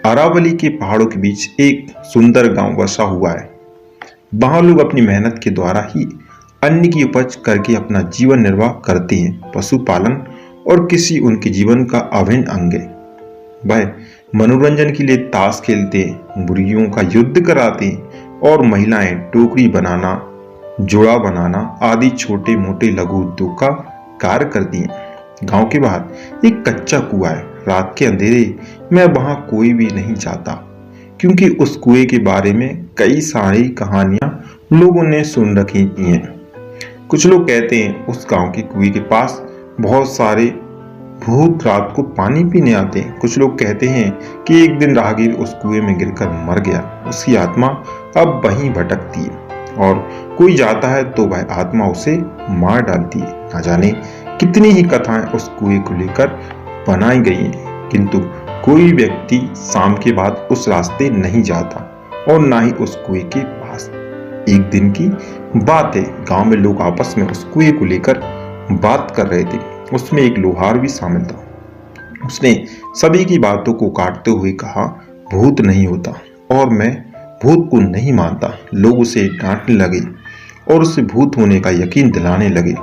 अरावली के पहाड़ों के बीच एक सुंदर गांव बसा हुआ है। वहां लोग अपनी मेहनत के द्वारा ही अन्न की उपज करके अपना जीवन निर्वाह करते हैं। पशुपालन और कृषि उनके जीवन का अभिन्न अंग है। वह मनोरंजन के लिए ताश खेलते हैं, मुर्गियों का युद्ध कराते हैं और महिलाएं टोकरी बनाना, जोड़ा बनाना आदि छोटे मोटे लघु उद्योग का कार्य करती हैं। गांव के बाहर एक कच्चा कुआं है। रात के अंधेरे में वहां कोई भी नहीं जाता, क्योंकि उस कुएं के बारे में कई सारी कहानियां लोगों ने सुन रखी हैं। कुछ लोग कहते हैं उस गांव के कुएं के पास बहुत सारे भूत रात को पानी पीने आते हैं। कुछ लोग कहते हैं कि एक दिन राहगीर उस कुएं में गिरकर मर गया, उसकी आत्मा अब वहीं भटकती है और कोई जाता है तो वह आत्मा उसे मार डालती है। ना जाने कितनी ही कथाएं उस कुएं को लेकर बनाई गई हैं, किंतु कोई व्यक्ति शाम के बाद उस रास्ते नहीं जाता और ना ही उस कुएं के पास। एक दिन की बात है, गांव में लोग आपस में उस कुएं को लेकर बात कर रहे थे। उसमें एक लोहार भी शामिल था। उसने सभी की बातों को काटते हुए कहा, भूत नहीं होता और मैं भूत को नहीं मानता। लोग उसे डांटने लगे और उसे भूत होने का यकीन दिलाने लगे,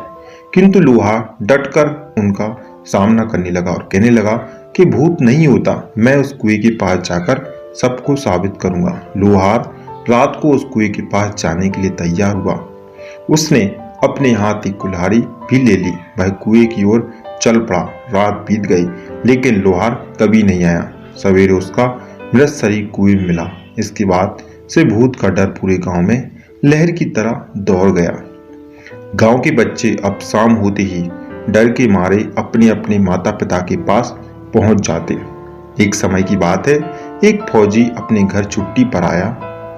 किंतु लोहार डटकर उनका सामना करने लगा और कहने लगा कि भूत नहीं होता, मैं उस कुएं के पास जाकर सबको साबित करूंगा। लोहार रात को उस कुएं के पास जाने के लिए तैयार हुआ। उसने अपने हाथ एक कुल्हाड़ी भी ले ली। वह कुएं की ओर चल पड़ा। रात बीत गई, लेकिन लोहार कभी नहीं आया। सवेरे उसका मृत शरीर कुएं में मिला। इसके बाद से भूत का डर पूरे गांव में लहर की तरह दौड़ गया। गांव के बच्चे अब शाम होते ही डर के मारे अपने अपने माता पिता के पास पहुंच जाते। एक समय की बात है, एक फौजी अपने घर छुट्टी पर आया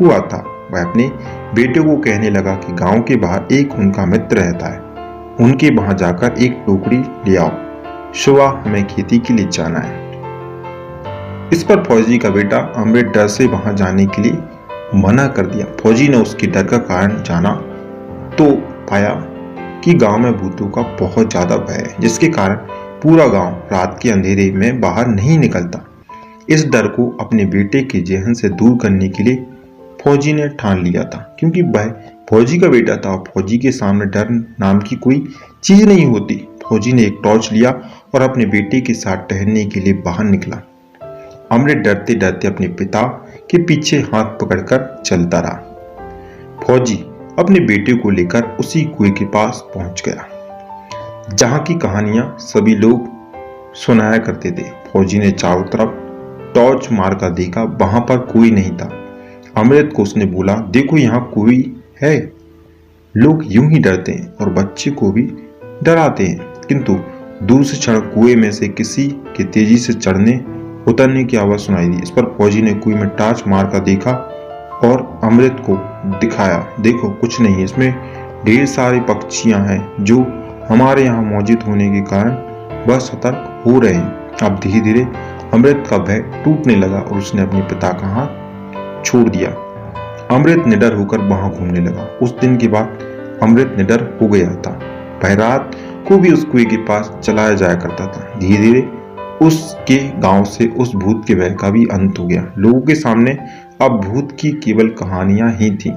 हुआ था। वह अपने बेटे को कहने लगा कि गांव के बाहर एक उनका मित्र रहता है, उनके वहां जाकर एक टोकरी ले आओ, सुबह हमें खेती के लिए जाना है। इस पर फौजी का बेटा अमृत डर से वहां जाने के लिए मना कर दिया। फौजी ने उसके डर का कारण जाना तो पाया कि गांव में भूतों का बहुत ज्यादा भय है, जिसके कारण पूरा गांव रात के अंधेरे में बाहर नहीं निकलता। इस डर को अपने बेटे के जहन से दूर करने के लिए फौजी ने ठान लिया था, क्योंकि वह फौजी का बेटा था। फौजी के सामने डर नाम की कोई चीज नहीं होती। फौजी ने एक टॉर्च लिया और अपने बेटे के साथ टहलने के लिए बाहर निकला। अमृत डरते डरते अपने पिता के पीछे हाथ पकड़कर चलता रहा। फौजी अपने बेटे को लेकर उसी कुएं के पास पहुंच गया, जहां की कहानियां सभी लोग सुनाया करते थे। फौजी ने चारों तरफ टॉर्च मारकर देखा, वहां पर कोई नहीं था। अमृत को उसने बोला, देखो यहाँ कोई है। लोग यूं ही डरते हैं और बच्चे को भी डराते हैं, किंतु दूर से क्षण कुएं में से किसी के तेजी से चढ़ने उतरने की आवाज सुनाई दी। इस पर फौजी ने कुएं में टॉर्च मारकर देखा और अमृत को दिखाया, देखो कुछ नहीं, इसमें ढेर सारे पक्षियां हैं जो हमारे यहाँ मौजूद होने के कारण वह सतर्क हो रहे हैं। अब धीरे धीरे अमृत का भय टूटने लगा और उसने अपने पिता का हाथ छोड़ दिया। अमृत निडर होकर वहां घूमने लगा। उस दिन के बाद अमृत निडर हो गया था। वह रात को भी उस कुएं के पास चलाया जाया करता था। धीरे धीरे उसके गांव से उस भूत के भय का भी अंत हो गया। लोगों के सामने अब भूत की केवल कहानियां ही थी।